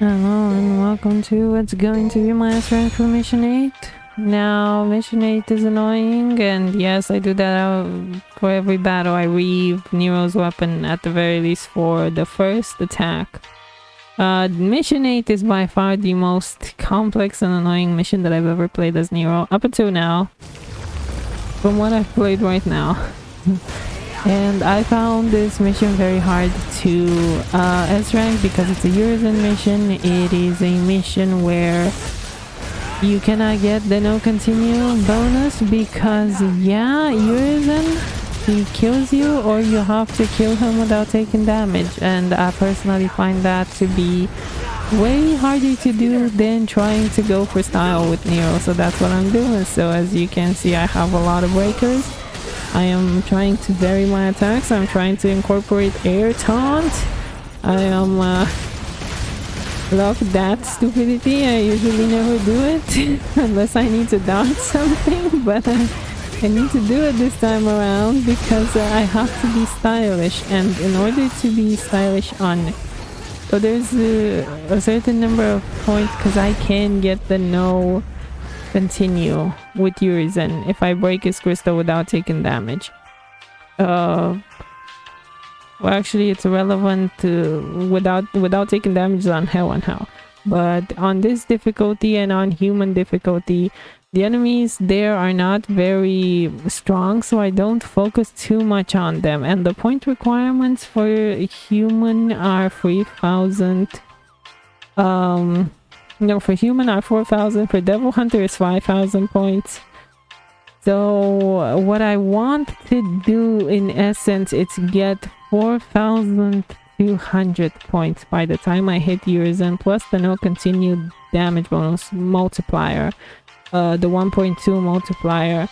Hello and welcome to what's going to be my S rank for Mission 8. Now, Mission 8 is annoying, and yes, I do that for every battle. I reeve Nero's weapon at the very least for the first attack. Mission 8 is by far the most complex and annoying mission that I've ever played as Nero, up until now, from what I've played right now. And I found this mission very hard to S-rank because it's a Urizen mission. It is a mission where you cannot get the no continue bonus because, yeah, Urizen, he kills you or you have to kill him without taking damage. And I personally find that to be way harder to do than trying to go for style with Nero. So that's what I'm doing. So as you can see, I have a lot of breakers. I am trying to vary my attacks. I'm trying to incorporate air taunt. I am love that stupidity. I usually never do it unless I need to dodge something, but I need to do it this time around because I have to be stylish, and in order to be stylish on there's a certain number of points because I can get the no continue with Urizen if I break his crystal without taking damage. Well, actually it's irrelevant without taking damage on hell and hell, but on this difficulty and on human difficulty, the enemies there are not very strong, so I don't focus too much on them, and the point requirements for human are 3,000. No, for human are 4,000. For devil hunter is 5,000 points. So what I want to do in essence is get 4,200 points by the time I hit Urizen, plus the no continued damage bonus multiplier, the 1.2 multiplier.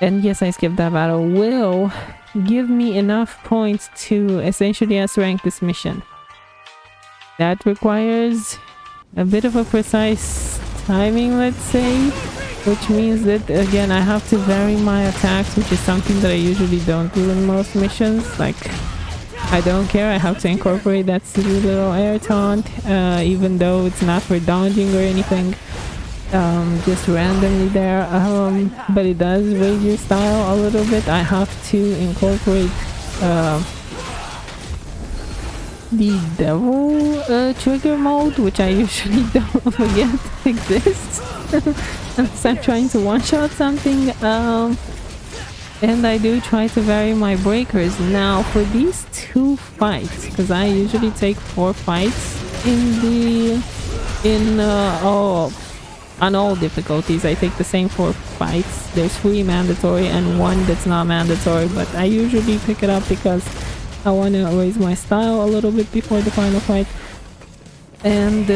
And yes, I skipped that battle. Will give me enough points to essentially S-rank this mission. That requires a bit of a precise timing, let's say, which means that again I have to vary my attacks, which is something that I usually don't do in most missions. Like, I don't care, I have to incorporate that silly little air taunt, even though it's not for dodging or anything, just randomly there, but it does raise your style a little bit. I have to incorporate the devil trigger mode, which I usually don't forget exists unless I'm trying to one-shot something, and I do try to vary my breakers. Now for these two fights, because I usually take 4 fights on all difficulties, I take the same 4 fights. There's 3 mandatory and 1 that's not mandatory, but I usually pick it up because I want to raise my style a little bit before the final fight. And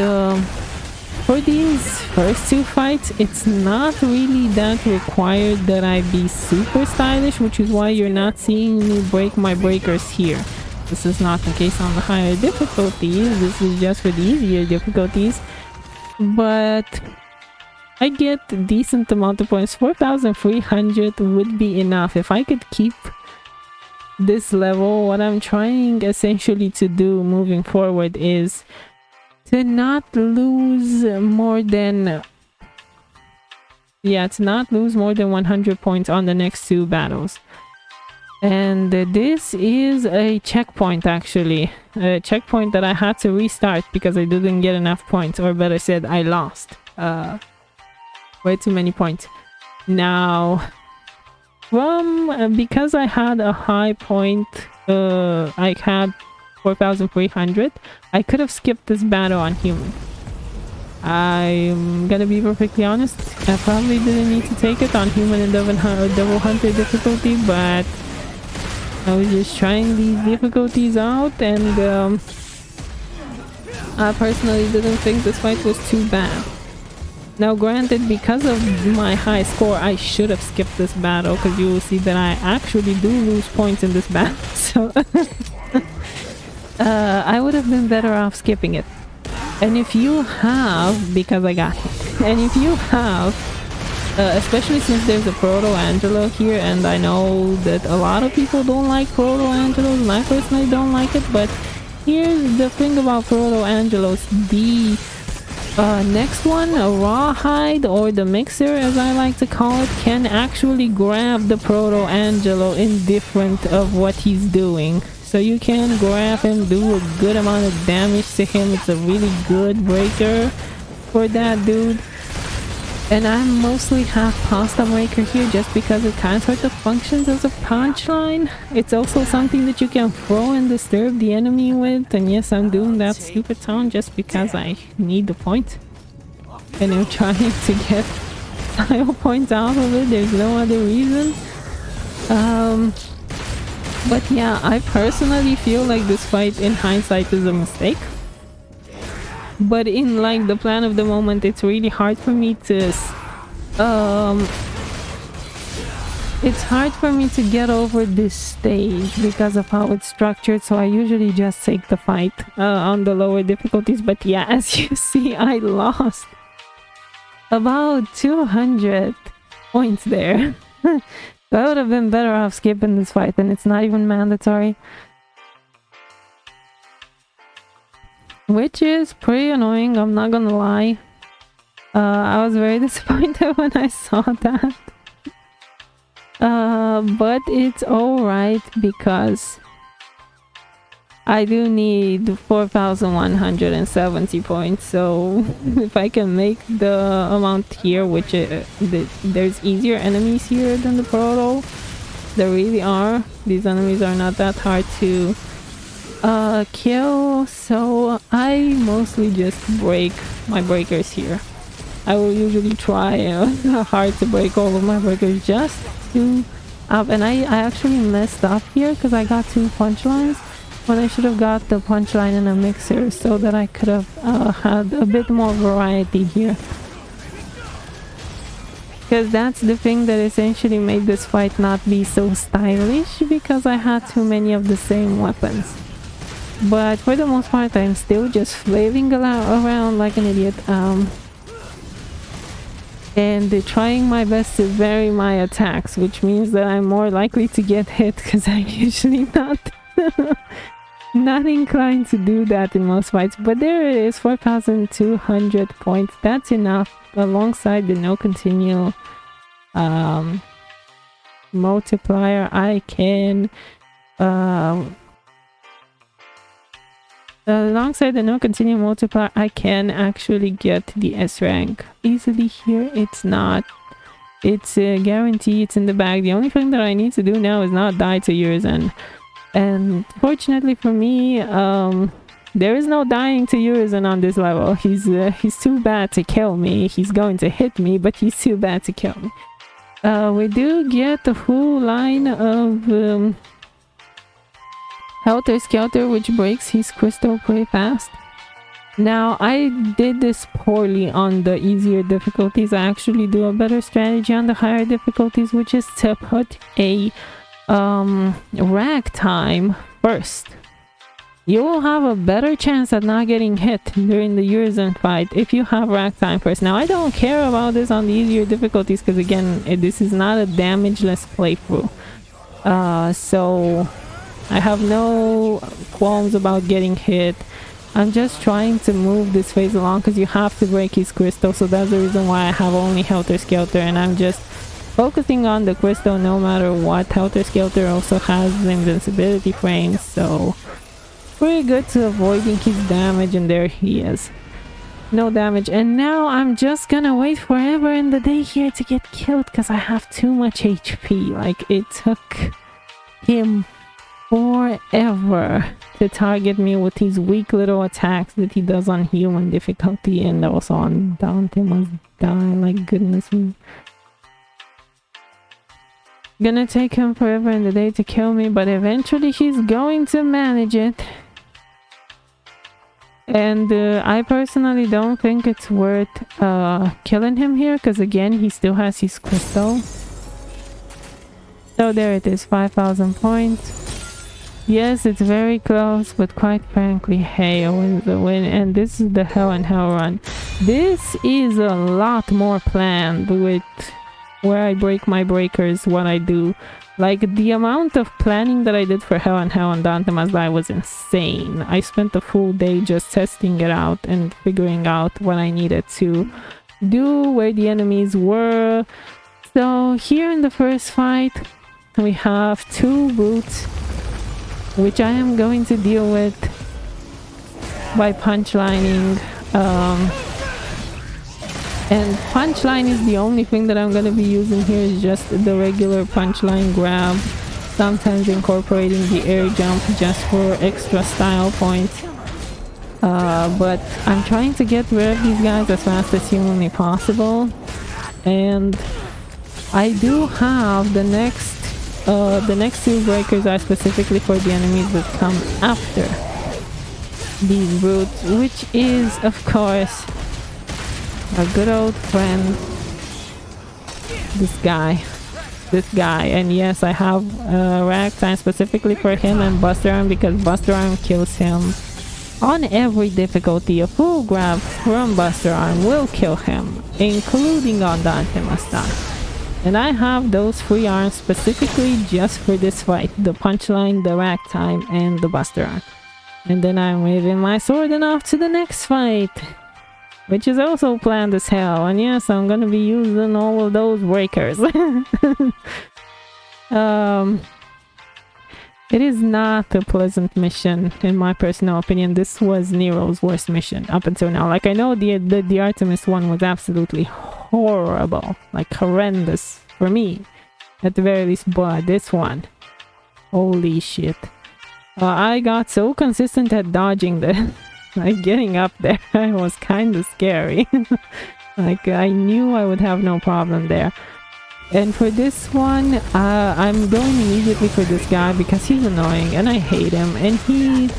for these first 2 fights, it's not really that required that I be super stylish, which is why you're not seeing me break my breakers here. This is not the case on the higher difficulties. This is just for the easier difficulties. But I get a decent amount of points. 4,300 would be enough. If I could keep this level, what I'm trying essentially to do moving forward is to not lose more than 100 points on the next 2 battles. And this is a checkpoint, actually, a checkpoint that I had to restart because I didn't get enough points, or better said, I lost way too many points. Now because I had a high point, I had 4,300, I could have skipped this battle on human. I'm gonna be perfectly honest, I probably didn't need to take it on human and devil hunter difficulty, but I was just trying these difficulties out, and I personally didn't think this fight was too bad. Now granted, because of my high score, I should have skipped this battle, because you will see that I actually do lose points in this battle, so I would have been better off skipping it. And if you have, because I got it, and if you have, especially since there's a Proto-Angelo here, and I know that a lot of people don't like Proto-Angelos, and I personally don't like it, but here's the thing about Proto Angelos. The next one, a Rawhide, or the Mixer as I like to call it, can actually grab the Proto Angelo indifferent of what he's doing. So you can grab him, do a good amount of damage to him. It's a really good breaker for that dude. And I mostly have Pasta Breaker here just because it kind of functions as a punchline. It's also something that you can throw and disturb the enemy with. And yes, I'm doing that stupid sound just because I need the point. And I'm trying to get style points out of it. There's no other reason. But yeah, I personally feel like this fight in hindsight is a mistake. But in like the plan of the moment, it's really hard for me to get over this stage because of how it's structured. So I usually just take the fight on the lower difficulties. But yeah, as you see, I lost about 200 points there. So I would have been better off skipping this fight, and it's not even mandatory. Which is pretty annoying, I'm not gonna lie. I was very disappointed when I saw that. But it's alright because I do need 4,170 points, so if I can make the amount here, which there's easier enemies here than the Proto. There really are. These enemies are not that hard to kill, so I mostly just break my breakers here. I will usually try hard to break all of my breakers just to and I actually messed up here because I got 2 punchlines when I should have got the punchline in a mixer so that I could have had a bit more variety here. Because that's the thing that essentially made this fight not be so stylish, because I had too many of the same weapons. But for the most part, I'm still just flailing around like an idiot. And trying my best to vary my attacks, which means that I'm more likely to get hit because I'm usually not inclined to do that in most fights. But there it is, 4,200 points. That's enough alongside the no continue multiplier. I can alongside the no continue multiplier, I can actually get the S rank easily here. It's a guarantee, it's in the bag. The only thing that I need to do now is not die to Urizen. And fortunately for me, there is no dying to Urizen on this level. He's too bad to kill me. He's going to hit me, but he's too bad to kill me. We do get the full line of Helter Skelter, which breaks his crystal pretty fast. Now, I did this poorly on the easier difficulties. I actually do a better strategy on the higher difficulties, which is to put a ragtime first. You will have a better chance at not getting hit during the Urizen fight if you have ragtime first. Now, I don't care about this on the easier difficulties because, again, this is not a damageless playthrough. So I have no qualms about getting hit. I'm just trying to move this phase along because you have to break his crystal, so that's the reason why I have only Helter Skelter, and I'm just focusing on the crystal no matter what. Helter Skelter also has the invincibility frame, so pretty good to avoiding his damage, and there he is. No damage. And now I'm just gonna wait forever in the day here to get killed because I have too much HP. Like, it took him forever to target me with these weak little attacks that he does on human difficulty and also on Dante Must Die. Like, goodness me. Gonna take him forever in the day to kill me, but eventually he's going to manage it. And I personally don't think it's worth killing him here because, again, he still has his crystal. So there it is, 5,000 points. Yes, it's very close, but quite frankly, hey, a win's a win. And this is the Hell and Hell run. This is a lot more planned with where I break my breakers, what I do, Like, the amount of planning that I did for Hell and Dante Must Die was insane. I spent a full day just testing it out and figuring out what I needed to do, where the enemies were. So here in the first fight, we have 2 brutes, which I am going to deal with by punchlining. And punchline is the only thing that I'm going to be using here, is just the regular punchline grab, sometimes incorporating the air jump just for extra style points. But I'm trying to get rid of these guys as fast as humanly possible, and I do have the next 2 breakers are specifically for the enemies that come after these brutes, which is of course a good old friend, this guy, and yes, I have ragtime specifically for him and Buster Arm, because Buster Arm kills him on every difficulty. A full grab from Buster Arm will kill him, including on Dante Must Die. And I have those 3 arms specifically just for this fight: the punchline, the ragtime, and the Buster Arm. And then I'm waving my sword and off to the next fight, which is also planned as hell. And yes, I'm gonna be using all of those breakers. It is not a pleasant mission, in my personal opinion. This was Nero's worst mission up until now. Like, I know the Artemis one was absolutely horrible, like horrendous for me, at the very least, but this one, holy shit. I got so consistent at dodging the like getting up there, it was kind of scary. Like, I knew I would have no problem there. And for this one, I'm going immediately for this guy because he's annoying and I hate him, and he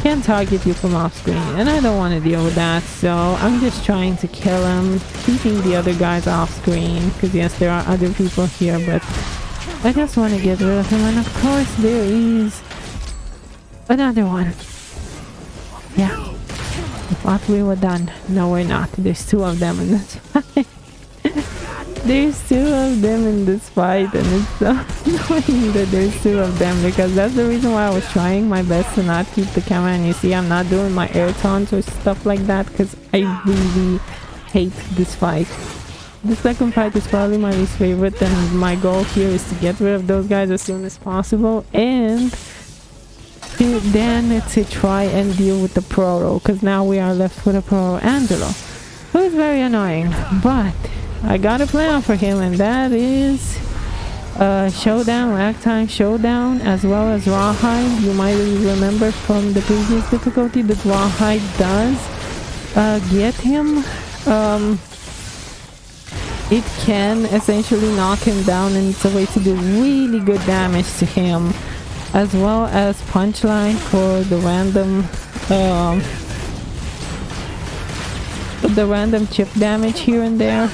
can target you from off screen, and I don't want to deal with that, so I'm just trying to kill him, keeping the other guys off screen, because yes, there are other people here, but I just want to get rid of him. And of course there is another one. Yeah, I thought we were done. No, we're not. There's 2 of them in this fight. There's 2 of them in this fight, and it's so annoying that there's 2 of them, because that's the reason why I was trying my best to not keep the camera. And you see, I'm not doing my air taunts or stuff like that, because I really hate this fight. The second fight is probably my least favorite, and my goal here is to get rid of those guys as soon as possible, and to try and deal with the Proro, because now we are left with a Proro Angelo, who is very annoying. But I got a plan for him, and that is Showdown, Ragtime Showdown, as well as Rawhide. You might remember from the previous difficulty that Rawhide does get him. It can essentially knock him down, and it's a way to do really good damage to him, as well as Punchline for the random chip damage here and there.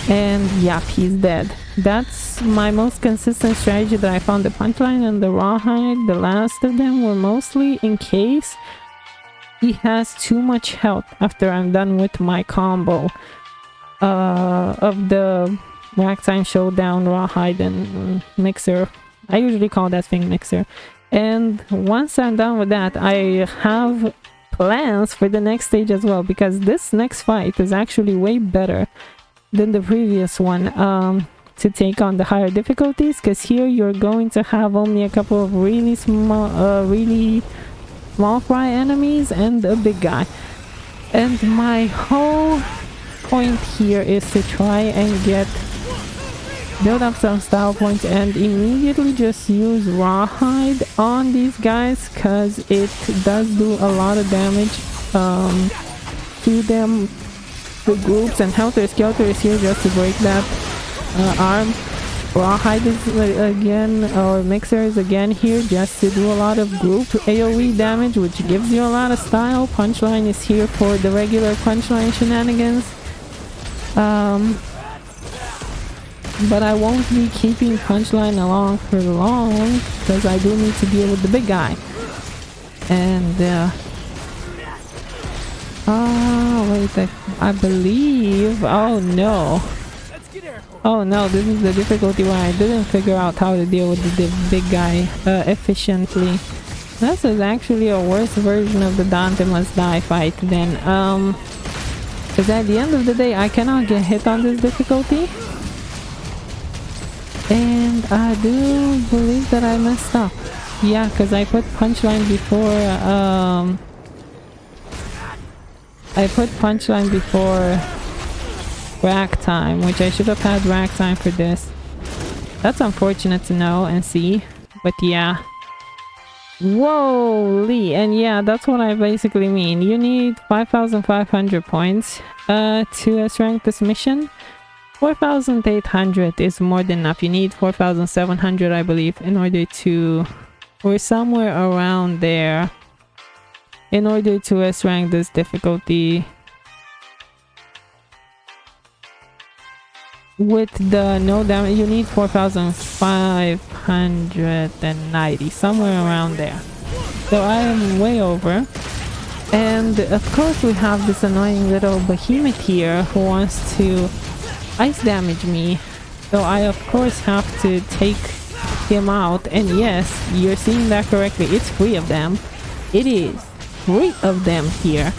And yep, he's dead. That's my most consistent strategy that I found. The Punchline and the Rawhide, the last of them, were mostly in case he has too much health after I'm done with my combo of the Ragtime Showdown, Rawhide, and Mixer. I usually call that thing Mixer. And once I'm done with that, I have plans for the next stage as well, because this next fight is actually way better than the previous one to take on the higher difficulties, because here you're going to have only a couple of really small fry enemies and a big guy. And my whole point here is to try and build up some style points and immediately just use Rawhide on these guys, because it does do a lot of damage to them. The groups, and Helter Skelter is here just to break that arm. Rawhide is again, or Mixer is again here just to do a lot of group AoE damage, which gives you a lot of style. Punchline is here for the regular Punchline shenanigans. But I won't be keeping Punchline along for long, because I do need to deal with the big guy. And oh wait, I believe, oh no, Oh no, this is the difficulty where I didn't figure out how to deal with the big guy efficiently. This is actually a worse version of the Dante Must Die fight then. Because at the end of the day, I cannot get hit on this difficulty. And I do believe that I messed up. Yeah, because I put punchline before, I put punchline before rack time, which I should have had rack time for this. That's unfortunate to know and see, but yeah. Whoa, Lee, and yeah, that's what I basically mean. You need 5,500 points to S-rank this mission. 4,800 is more than enough. You need 4,700, I believe, in order to, or somewhere around there, in order to S-rank this difficulty. With the no damage, you need 4,590, somewhere around there. So I am way over. And of course we have this annoying little behemoth here who wants to ice damage me. So I of course have to take him out. And yes, you're seeing that correctly. It's 3 of them. It is 3 of them here.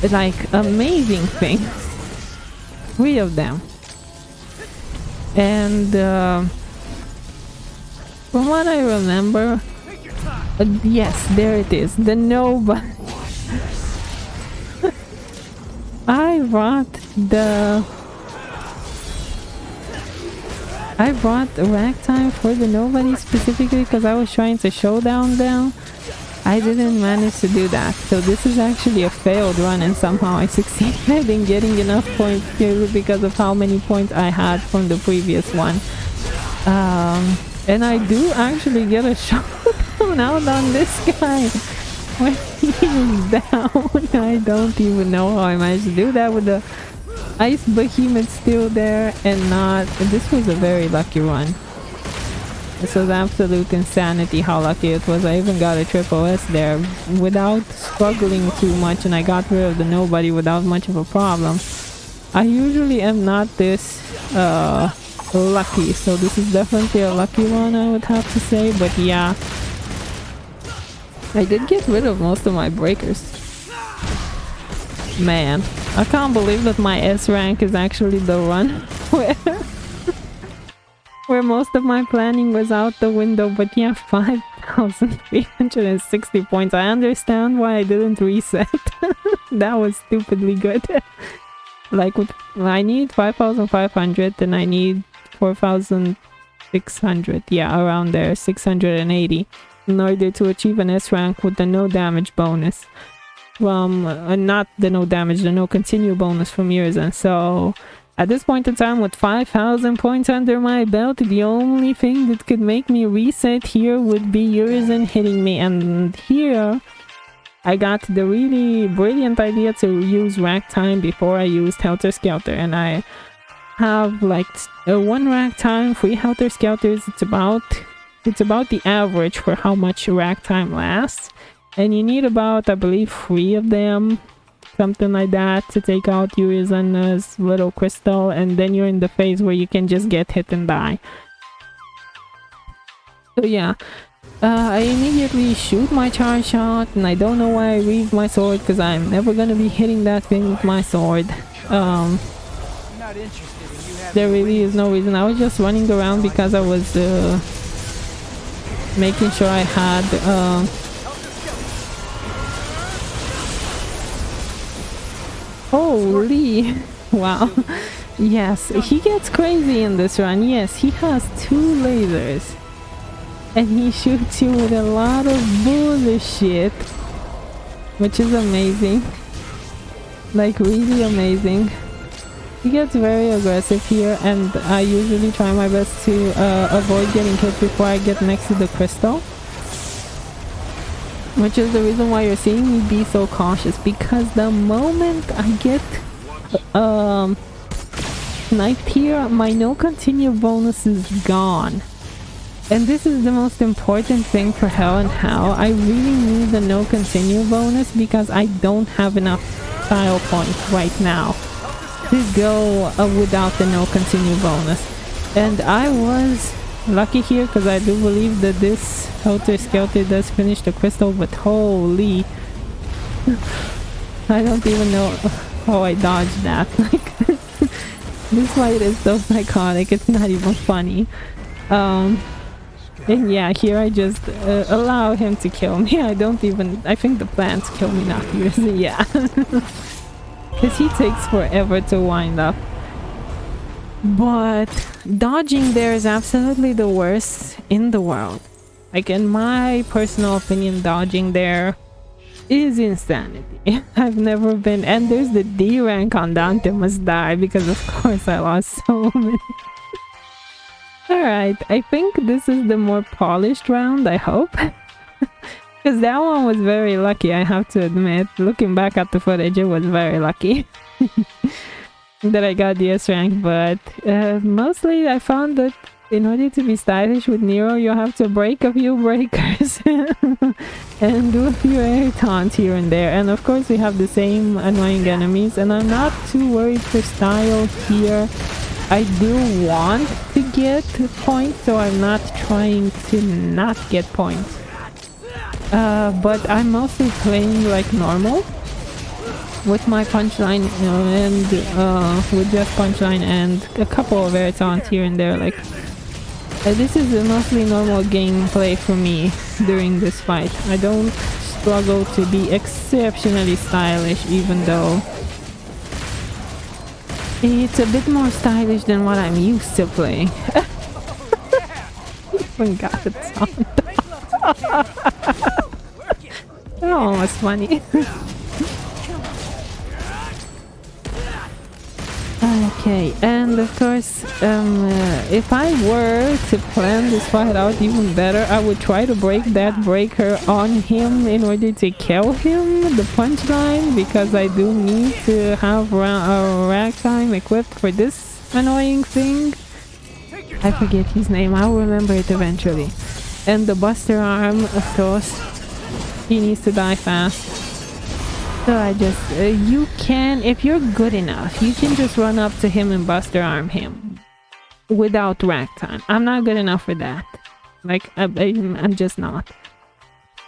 It's like amazing thing. 3 of them. And from what I remember, yes, there it is, the no button. I brought rack time for the nobody specifically because I was trying to showdown them. I didn't manage to do that, so this is actually a failed run, and somehow I succeeded in getting enough points because of how many points I had from the previous one. And I do actually get a showdown out on this guy when he is down. I don't even know how I managed to do that with the ice behemoth still there and not. This was a very lucky run. This was absolute insanity how lucky it was. I even got a triple S there without struggling too much, and I got rid of the nobody without much of a problem. I usually am not this lucky, so this is definitely a lucky one, I would have to say. But yeah, I did get rid of most of my breakers. Man, I can't believe that my S rank is actually the run where most of my planning was out the window. But yeah, 5,360 points. I understand why I didn't reset. That was stupidly good. Like, I need 5,500 and I need 4,600. Yeah, around there, 680 in order to achieve an S rank with the no damage bonus from not the no damage, the no continue bonus from years. And so at this point in time, with 5,000 points under my belt, the only thing that could make me reset here would be Urizen hitting me. And here, I got the really brilliant idea to use rack time before I used Helter Skelter. And I have like 1 rack time, 3 Helter Skelters. It's about the average for how much rack time lasts. And you need about, I believe, 3 of them. Something like that to take out Urizen's little crystal, and then you're in the phase where you can just get hit and die. So yeah, I immediately shoot my charge shot, and I don't know why I reave my sword because I'm never gonna be hitting that thing with my sword. There really is no reason. I was just running around because I was making sure I had holy wow. Yes, he gets crazy in this run. Yes, he has 2 lasers and he shoots you with a lot of bullshit, which is amazing, like really amazing. He gets very aggressive here, and I usually try my best to avoid getting hit before I get next to the crystal, which is the reason why you're seeing me be so cautious, because the moment I get sniped here, my no continue bonus is gone. And this is the most important thing for Hell and How. I really need the no continue bonus because I don't have enough style points right now. to go without the no continue bonus. And I was lucky here because I do believe that this Helter Skelter does finish the crystal, but holy, I don't even know how I dodged that. Like, this fight is so psychotic, it's not even funny. And yeah, here I just allow him to kill me. I think the plants kill me, not yours. Yeah. Because he takes forever to wind up. But dodging there is absolutely the worst in the world. Like, in my personal opinion, dodging there is insanity. I've never been... And there's the D rank on Dante Must Die, because of course I lost so many. Alright, I think this is the more polished round, I hope. Because that one was very lucky, I have to admit. Looking back at the footage, it was very lucky that I got the S rank. But mostly I found that in order to be stylish with Nero, you have to break a few breakers and do a few air taunts here and there. And of course we have the same annoying enemies, and I'm not too worried for style here. I do want to get points, so I'm not trying to not get points. But I'm mostly playing like normal with my punchline and with just punchline and a couple of air taunts here and there. Like, this is a mostly normal gameplay for me during this fight. I don't struggle to be exceptionally stylish, even though it's a bit more stylish than what I'm used to playing. Even got it sound. That one was funny. Okay, and of course, if I were to plan this fight out even better, I would try to break that breaker on him in order to kill him, the punchline, because I do need to have ragtime equipped for this annoying thing. I forget his name, I'll remember it eventually. And the Buster Arm, of course, he needs to die fast. So I just, you can, if you're good enough, you can just run up to him and Buster Arm him without ragtime. I'm not good enough for that. Like, I'm just not.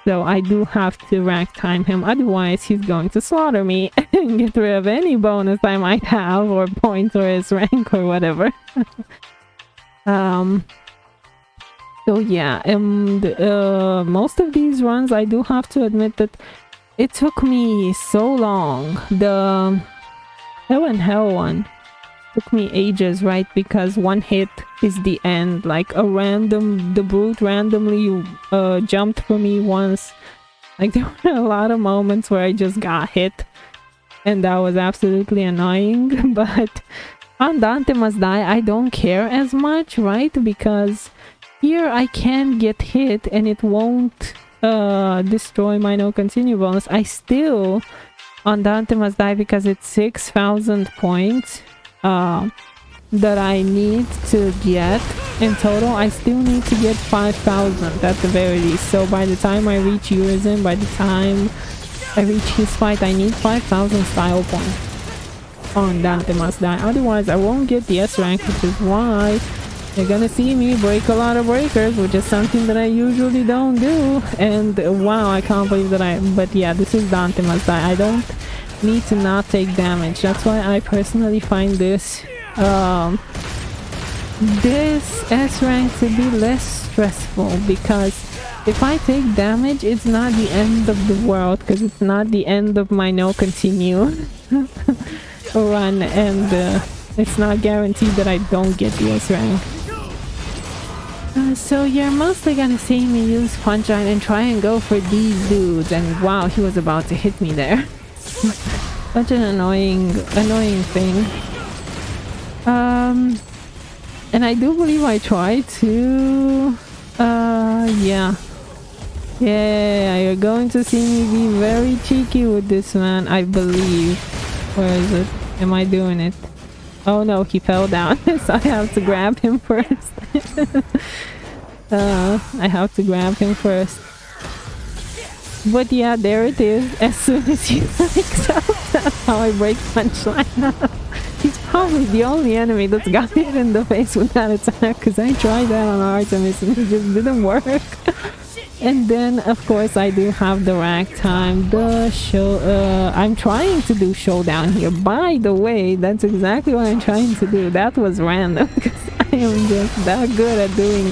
So I do have to ragtime him, otherwise he's going to slaughter me and get rid of any bonus I might have, or points, or his rank, or whatever. So yeah, most of these runs, I do have to admit that it took me so long. The Hell and Hell one took me ages, right? Because one hit is the end. Like the brute randomly jumped for me once. Like, there were a lot of moments where I just got hit, and that was absolutely annoying. But on Dante Must Die, I don't care as much, right? Because here I can get hit and it won't destroy my no continue bonus. I still, on Dante Must Die, because it's 6,000 points that I need to get in total, I still need to get 5,000 at the very least. So by the time I reach Urizen, by the time I reach his fight, I need 5,000 style points on Dante Must Die. Otherwise I won't get the S rank, which is why you're gonna see me break a lot of breakers, which is something that I usually don't do. And wow, I can't believe that but yeah, this is Dante Must Die. I don't need to not take damage. That's why I personally find this this S rank to be less stressful, because if I take damage, it's not the end of the world, because it's not the end of my no continue run, and it's not guaranteed that I don't get the S rank. So you're mostly gonna see me use punchline and try and go for these dudes, and wow, he was about to hit me there. Such an annoying thing. And I do believe I tried to yeah, you're going to see me be very cheeky with this man, I believe. Where is it? Am I doing it? Oh no, he fell down. So I have to grab him first. I have to grab him first. But yeah, there it is. As soon as he wakes up, that's how I break punchline. He's probably the only enemy that's got hit in the face with that attack, because I tried that on Artemis and it just didn't work. And then of course I do have the rack time, the show. I'm trying to do showdown here, by the way. That's exactly what I'm trying to do. That was random because I am just that good at doing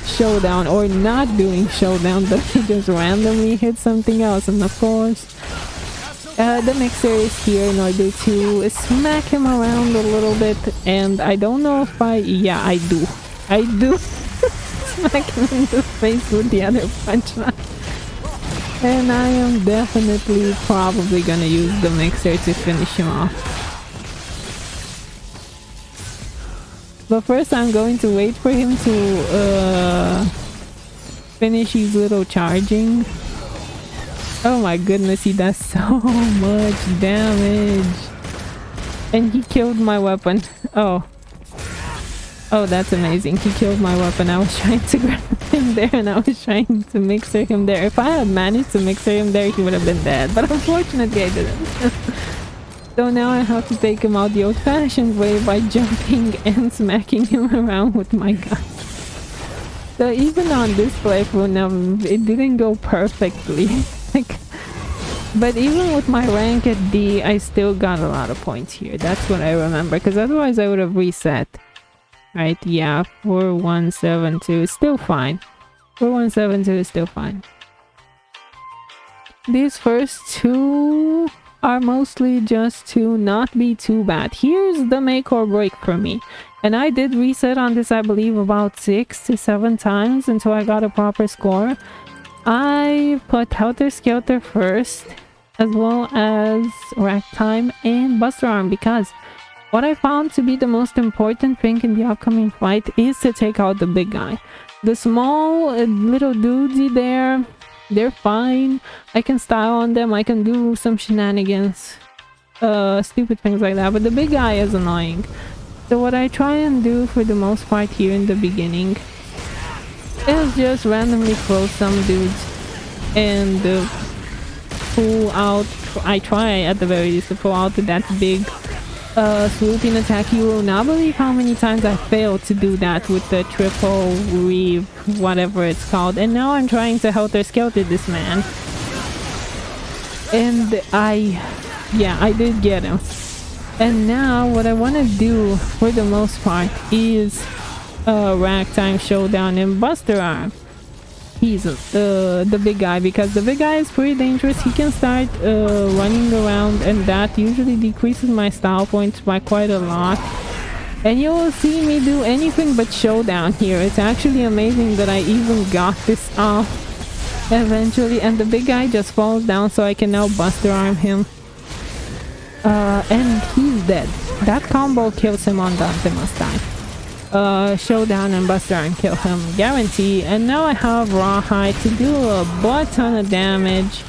showdown, or not doing showdown, that I just randomly hit something else. And of course the mixer is here in order to smack him around a little bit. And I don't know if I do smack him in the face with the other punch line. And I am definitely probably gonna use the mixer to finish him off. But first I'm going to wait for him to finish his little charging. Oh my goodness, he does so much damage. And he killed my weapon. Oh, that's amazing. He killed my weapon. I was trying to grab him there and I was trying to mixer him there. If I had managed to mixer him there, he would have been dead. But unfortunately I didn't. So now I have to take him out the old-fashioned way by jumping and smacking him around with my gun. So even on this playthrough, it didn't go perfectly. But even with my rank at D, I still got a lot of points here. That's what I remember, because otherwise I would have reset. Right, yeah, 4172 is still fine. 4172 is still fine. These first two are mostly just to not be too bad. Here's the make or break for me. And I did reset on this, I believe, about 6 to 7 times until I got a proper score. I put Helter Skelter first, as well as Rack Time and Buster Arm, because what I found to be the most important thing in the upcoming fight is to take out the big guy. The small little dudesy there, they're fine. I can style on them, I can do some shenanigans, stupid things like that, but the big guy is annoying. So what I try and do for the most part here in the beginning is just randomly throw some dudes and pull out. I try at the very least to pull out that big swooping attack. You will not believe how many times I failed to do that with the triple reeve, whatever it's called. And now I'm trying to helter skelter this man, and I did get him. And now what I want to do for the most part is Rack Time, Showdown, and Buster Arm. He's the big guy, because the big guy is pretty dangerous. He can start running around, and that usually decreases my style points by quite a lot. And you will see me do anything but showdown here. It's actually amazing that I even got this off eventually. And the big guy just falls down, so I can now Buster Arm him. And he's dead. That combo kills him on Dante Must Die. Showdown and Buster Arm kill him, guarantee. And now I have Rawhide to do a butt ton of damage,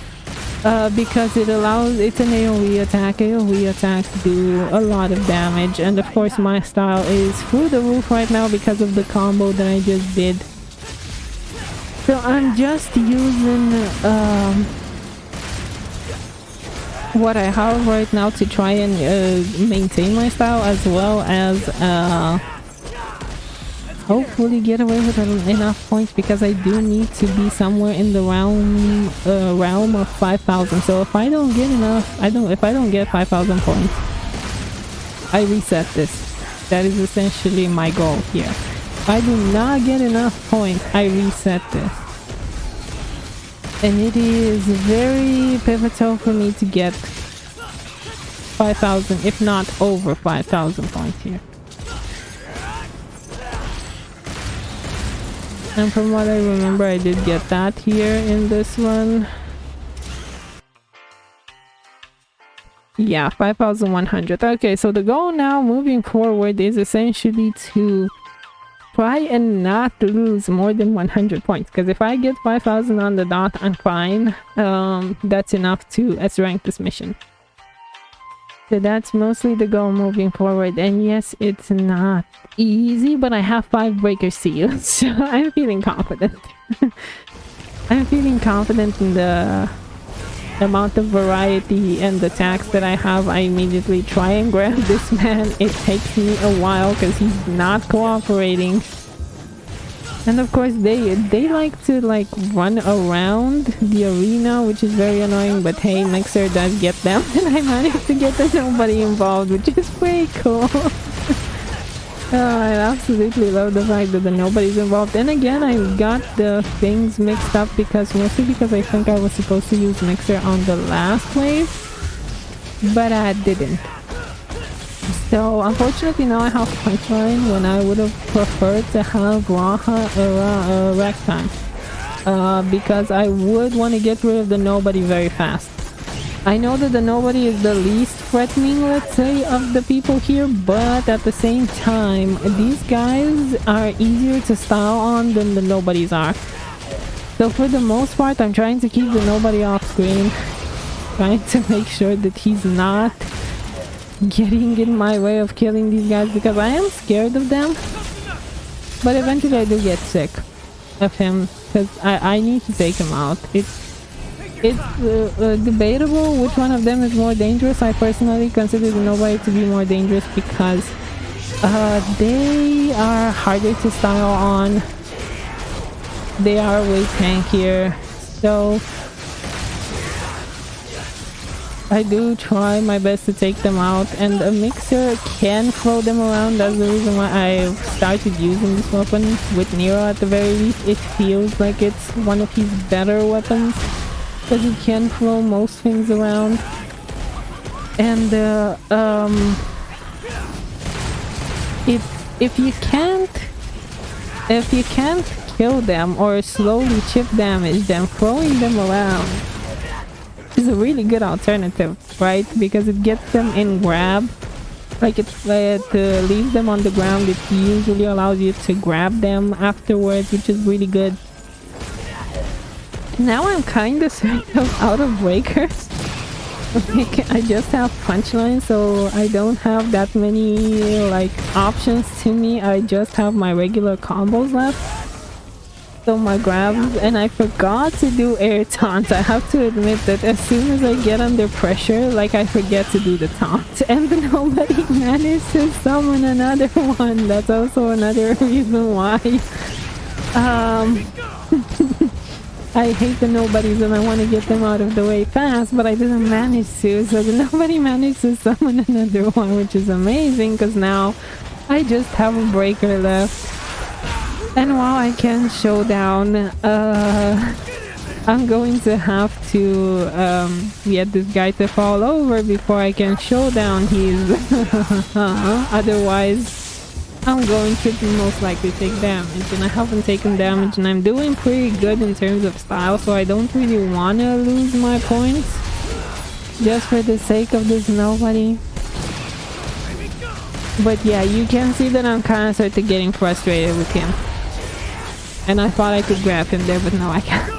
because it's an AoE attack. AoE attacks do a lot of damage, and of course my style is through the roof right now because of the combo that I just did. So I'm just using what I have right now to try and maintain my style, as well as hopefully get away with enough points, because I do need to be somewhere in the realm of 5,000. So if I don't get enough, if I don't get 5,000 points, I reset this. That is essentially my goal here. If I do not get enough points, I reset this. And it is very pivotal for me to get 5,000, if not over 5,000 points here. And from what I remember, I did get that here in this one. Yeah, 5,100. Okay, so the goal now moving forward is essentially to try and not lose more than 100 points. Because if I get 5,000 on the dot, I'm fine. That's enough to S-rank this mission. So that's mostly the goal moving forward. And yes, it's not easy, but I have 5 breaker seals, so I'm feeling confident. I'm feeling confident in the amount of variety and attacks that I have, I immediately try and grab this man. It takes me a while because he's not cooperating. And of course they like to like run around the arena, which is very annoying, but hey, Mixer does get them and I managed to get the nobody involved, which is pretty cool. I absolutely love the fact that the nobody's involved. And again, I got the things mixed up mostly because I think I was supposed to use Mixer on the last wave, but I didn't. So unfortunately now I have Punchline when I would have preferred to have Ragtime, because I would want to get rid of the nobody very fast. I know that the nobody is the least threatening, let's say, of the people here, but at the same time, these guys are easier to style on than the nobodies are. So for the most part, I'm trying to keep the nobody off screen, trying to make sure that he's not getting in my way of killing these guys, because I am scared of them. But eventually I do get sick of him, because I need to take him out. It's debatable which one of them is more dangerous. I personally consider the nobody to be more dangerous because they are harder to style on. They are way tankier. So I do try my best to take them out, and a Mixer can throw them around. That's the reason why I started using this weapon with Nero. At the very least, it feels like it's one of his better weapons, because he can throw most things around. And if you can't kill them or slowly chip damage them, throwing them around is a really good alternative, right? Because it gets them in grab. Like it leaves them on the ground. It usually allows you to grab them afterwards, which is really good. Now I'm kind of sort of out of breakers. I just have Punchline, so I don't have that many like options to me. I just have my regular combos left. So my grabs, and I forgot to do air taunts. I have to admit that as soon as I get under pressure, like I forget to do the taunt, and then nobody managed to summon another one. That's also another reason why I hate the nobodies and I want to get them out of the way fast, but I didn't manage to, so nobody managed to summon another one, which is amazing because now I just have a breaker left. And while I can showdown, I'm going to have to get this guy to fall over before I can showdown his otherwise I'm going to most likely take damage, and I haven't taken damage, and I'm doing pretty good in terms of style, so I don't really want to lose my points just for the sake of this nobody. But yeah, you can see that I'm kind of sort of getting frustrated with him. And I thought I could grab him there, but no, I can't.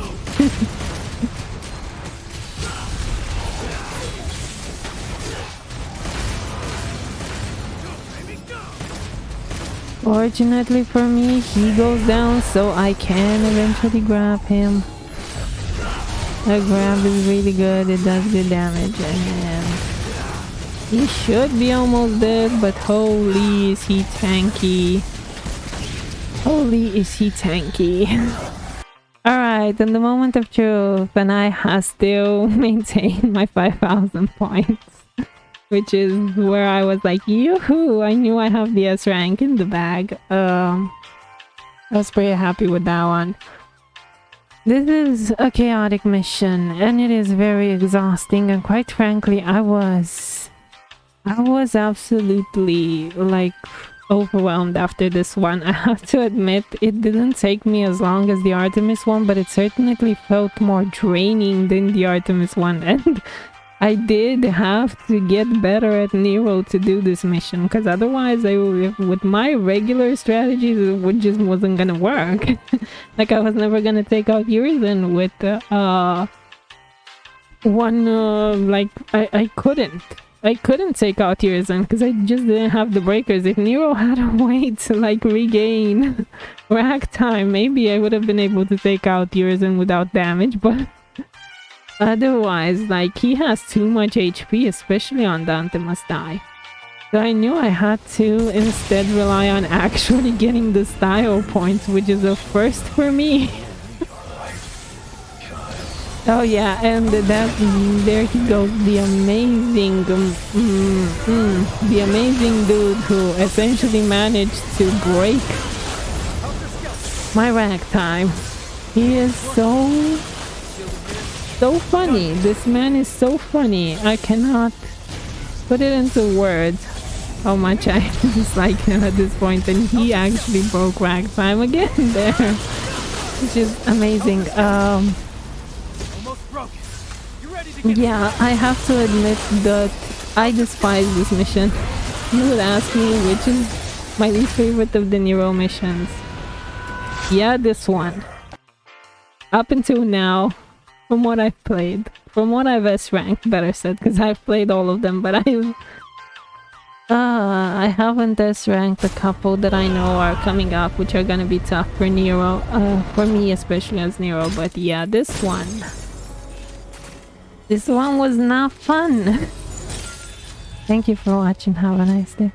Fortunately for me, he goes down, so I can eventually grab him. The grab is really good, it does good damage, and he should be almost dead, but holy is he tanky. Holy is he tanky. Alright, in the moment of truth, and I have still maintained my 5,000 points. Which is where I was like, yoo-hoo, I knew I have the S rank in the bag. I was pretty happy with that one. This is a chaotic mission, and it is very exhausting, and quite frankly, I was absolutely, like, overwhelmed after this one. I have to admit, it didn't take me as long as the Artemis one, but it certainly felt more draining than the Artemis one, and I did have to get better at Nero to do this mission, because otherwise with my regular strategies it just wasn't gonna work. Like I was never gonna take out Urizen with I couldn't take out Urizen because I just didn't have the breakers. If Nero had a way to like regain rack time, maybe I would have been able to take out Urizen without damage, but Otherwise, like, he has too much HP, especially on Dante Must Die. So I knew I had to instead rely on actually getting the style points, which is a first for me. Oh yeah, and that there he goes, the amazing the amazing dude who essentially managed to break my ragtime. He is so funny. This man is so funny. I cannot put it into words how much I dislike him at this point, and he actually broke ragtime again there, which is amazing. Yeah, I have to admit that I despise this mission. You would ask me which is my least favorite of the Nero missions. Yeah, this one. Up until now, from what I've played, from what I've S-ranked, better said, because I've played all of them, but I haven't S-ranked a couple that I know are coming up, which are gonna be tough for Nero, for me especially as Nero. But yeah, this one was not fun. Thank you for watching. Have a nice day.